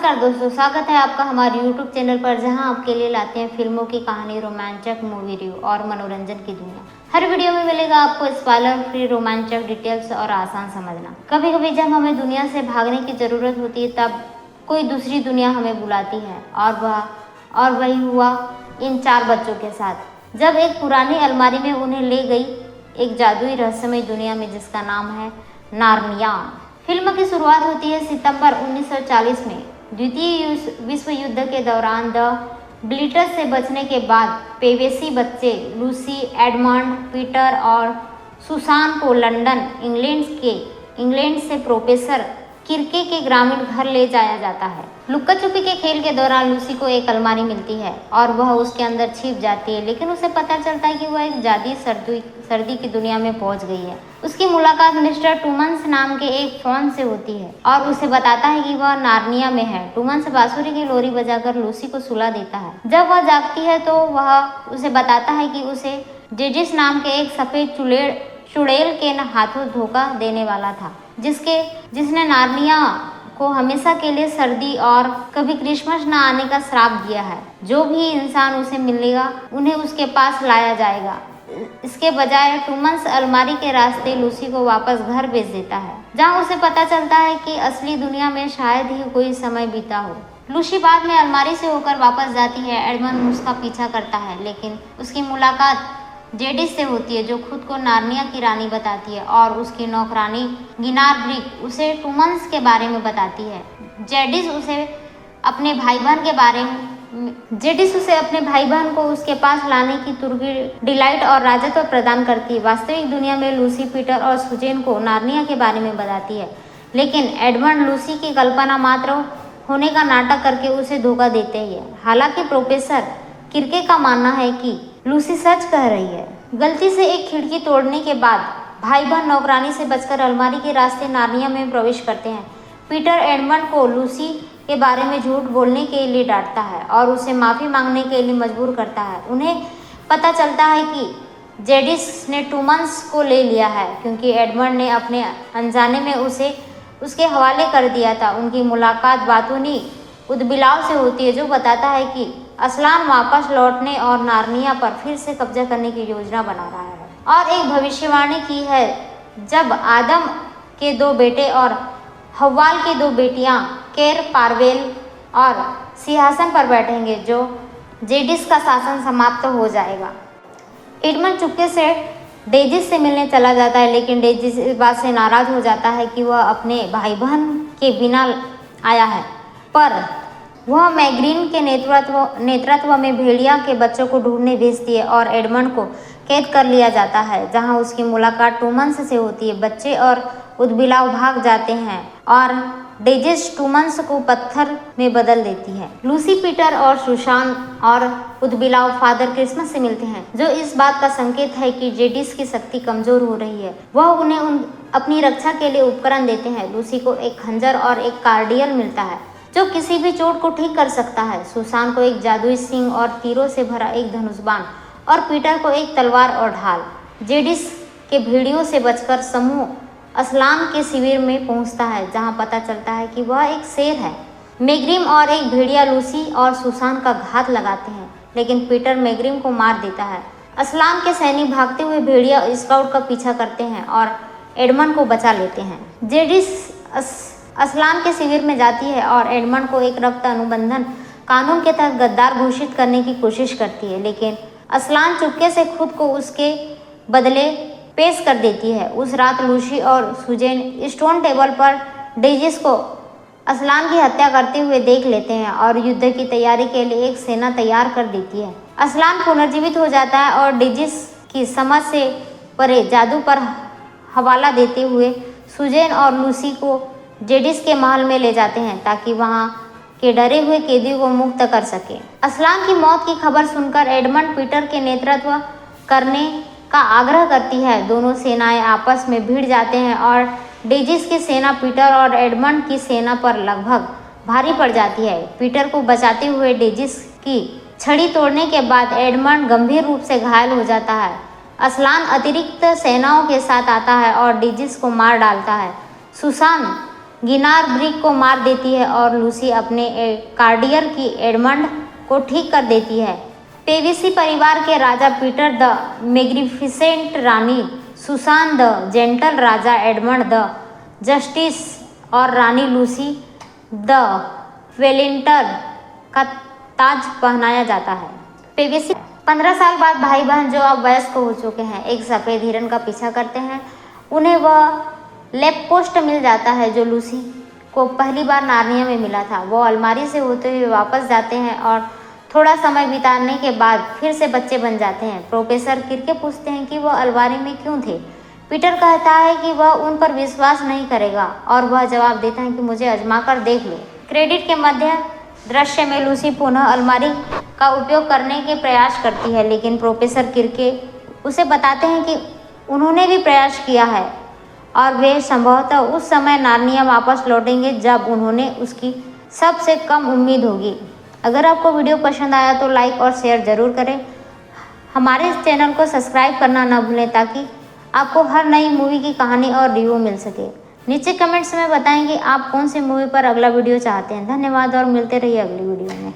नमस्कार दोस्तों, स्वागत है आपका हमारे YouTube चैनल पर, जहां आपके लिए लाते हैं फिल्मों की कहानी, रोमांचक मूवी रिव्यू और मनोरंजन की दुनिया। हर वीडियो में मिलेगा आपको स्पॉइलर फ्री रोमांचक डिटेल्स और आसान समझना। कभी कभी जब हमें दुनिया से भागने की ज़रूरत होती है तब कोई दूसरी दुनिया हमें बुलाती है, और वही हुआ इन 4 बच्चों के साथ जब एक पुरानी अलमारी में उन्हें ले गई एक जादुई रहस्यमय दुनिया में जिसका नाम है नार्निया। फिल्म की शुरुआत होती है सितंबर 1940 में। द्वितीय विश्व युद्ध के दौरान द ब्लिट्स से बचने के बाद पेवेसी बच्चे लूसी, एडमंड, पीटर और सुसान को लंदन, इंग्लैंड से प्रोफेसर किर्के के ग्रामीण घर ले जाया जाता है। लुक्का छुपी के खेल के दौरान लूसी को एक अलमारी मिलती है और वह उसके अंदर छिप जाती है, लेकिन उसे पता चलता है कि वह एक जादी सर्दी की दुनिया में पहुंच गई है। उसकी मुलाकात मिस्टर टूमन्स नाम के एक फ़ौन से होती है और उसे बताता है कि वह नार्निया में है। टूमन्स बांसुरी की लोरी बजाकर लूसी को सुला देता है। जब वह जागती है तो वह उसे बताता है कि उसे जेडिस नाम के एक सफ़ेद चुड़ैल के हाथों धोखा देने वाला था, जिसने नार्निया को हमेशा के लिए सर्दी और कभी क्रिसमस न आने का श्राप दिया है। जो भी इंसान उसे मिलेगा उन्हें उसके पास लाया जाएगा। इसके बजाय टूमन्स अलमारी के रास्ते लूसी को वापस घर भेज देता है, जहां उसे पता चलता है कि असली दुनिया में शायद ही कोई समय बीता हो। लूसी बाद में अलमारी से होकर वापस जाती है। एडमंड उसका पीछा करता है, लेकिन उसकी मुलाकात जेडिस से होती है, जो खुद को नार्निया की रानी बताती है और उसकी नौकरानी गिनार ब्रिक उसे टूमन्स के बारे में बताती है। जेडिस उसे अपने भाई बहन को उसके पास लाने की तुर्की डिलाइट और राजत्व प्रदान करती है। वास्तविक दुनिया में लूसी पीटर और सुजेन को नार्निया के बारे में बताती है, लेकिन एडमंड लूसी की कल्पना मात्र होने का नाटक करके उसे धोखा देते हैं। हालांकि प्रोफेसर किर्के का मानना है कि लूसी सच कह रही है। गलती से एक खिड़की तोड़ने के बाद भाई बहन नौकरानी से बचकर अलमारी के रास्ते नार्निया में प्रवेश करते हैं। पीटर एडमंड को लूसी के बारे में झूठ बोलने के लिए डांटता है और उसे माफ़ी मांगने के लिए मजबूर करता है। उन्हें पता चलता है कि जेडिस ने टूमन्स को ले लिया है, क्योंकि एडमंड ने अपने अनजाने में उसे उसके हवाले कर दिया था। उनकी मुलाकात बातूनी उदबिलाव से होती है, जो बताता है कि असलान वापस लौटने और नार्निया पर फिर से कब्जा करने की योजना बना रहा है और एक भविष्यवाणी की है। जब आदम के 2 बेटे और हव्वाल की 2 बेटियां केर पारवेल और सिंहासन पर बैठेंगे, जो जेडिस का शासन समाप्त हो जाएगा। एडमंड चुपके से डेजिस से मिलने चला जाता है, लेकिन डेजिस इस बात से नाराज हो जाता है कि वह अपने भाई बहन के बिना आया है, पर वह मैग्रीन के नेतृत्व में भेड़िया के बच्चों को ढूंढने भेजती है और एडमंड को कैद कर लिया जाता है, जहां उसकी मुलाकात टूमन्स से होती है। बच्चे और उदबिलाव भाग जाते हैं और डेजिस टूमन्स को पत्थर में बदल देती है। लूसी, पीटर और सुसान और उदबिलाव फादर क्रिसमस से मिलते हैं, जो इस बात का संकेत है कि जेडिस की शक्ति कमजोर हो रही है। वह उन्हें अपनी रक्षा के लिए उपकरण देते हैं। लूसी को एक खंजर और एक कार्डियल मिलता है, जो किसी भी चोट को ठीक कर सकता है। सुसान को एक जादुई सिंह और तीरों से भरा एक धनुष बाण और पीटर को एक तलवार और ढाल। जेडिस के भेड़ियों से बचकर समूह असलान के शिविर में पहुंचता है, जहां पता चलता है कि वह एक शेर है। मैग्रिम और एक भेड़िया लूसी और सुसान का घात लगाते हैं, लेकिन पीटर मैग्रिम को मार देता है। असलान के सैनिक भागते हुए भेड़िया स्काउट का पीछा करते हैं और एडमंड को बचा लेते हैं। जेडिस असलान के शिविर में जाती है और एडमंड को एक रक्त अनुबंधन कानून के तहत गद्दार घोषित करने की कोशिश करती है, लेकिन असलान चुपके से खुद को उसके बदले पेश कर देती है। उस रात लूसी और सुजेन स्टोन टेबल पर डेजिस को असलान की हत्या करते हुए देख लेते हैं और युद्ध की तैयारी के लिए एक सेना तैयार कर देती है। असलान पुनर्जीवित हो जाता है और डेजिस की समझ से परे जादू पर हवाला देते हुए सुजेन और लूसी को जेडिस के महल में ले जाते हैं, ताकि वहां के डरे हुए कैदियों को मुक्त कर सके। असलान की मौत की खबर सुनकर एडमंड पीटर के नेतृत्व करने का आग्रह करती है। दोनों सेनाएं आपस में भिड़ जाते हैं और डेजिस की सेना पीटर और एडमंड की सेना पर लगभग भारी पड़ जाती है। पीटर को बचाते हुए डेजिस की छड़ी तोड़ने के बाद एडमंड गंभीर रूप से घायल हो जाता है। असलान अतिरिक्त सेनाओं के साथ आता है और डेजिस को मार डालता है। सुसान गिनार ब्रिक को मार देती है और लूसी अपने कार्डियर की एडमंड को ठीक कर देती है। पेविसी परिवार के राजा पीटर द मैग्निफिसेंट, रानी सुसान द जेंटल, राजा एडमंड द जस्टिस और रानी लूसी द वेलेंटर का ताज पहनाया जाता है। पेविसी 15 साल बाद भाई बहन जो अब वयस्क हो चुके हैं एक सफ़ेद हिरन का पीछा करते हैं। उन्हें वह लैंप पोस्ट मिल जाता है जो लूसी को पहली बार नार्निया में मिला था। वो अलमारी से होते हुए वापस जाते हैं और थोड़ा समय बिताने के बाद फिर से बच्चे बन जाते हैं। प्रोफेसर किरके पूछते हैं कि वह अलमारी में क्यों थे। पीटर कहता है कि वह उन पर विश्वास नहीं करेगा और वह जवाब देता है कि मुझे आजमा कर देख लो। क्रेडिट के मध्य दृश्य में लूसी पुनः अलमारी का उपयोग करने के प्रयास करती है, लेकिन प्रोफेसर किरके उसे बताते हैं कि उन्होंने भी प्रयास किया है और वे संभवतः उस समय नार्निया वापस लौटेंगे जब उन्होंने उसकी सबसे कम उम्मीद होगी। अगर आपको वीडियो पसंद आया तो लाइक और शेयर ज़रूर करें। हमारे इस चैनल को सब्सक्राइब करना न भूलें ताकि आपको हर नई मूवी की कहानी और रिव्यू मिल सके। नीचे कमेंट्स में बताएं कि आप कौन सी मूवी पर अगला वीडियो चाहते हैं। धन्यवाद और मिलते रहिए अगली वीडियो में।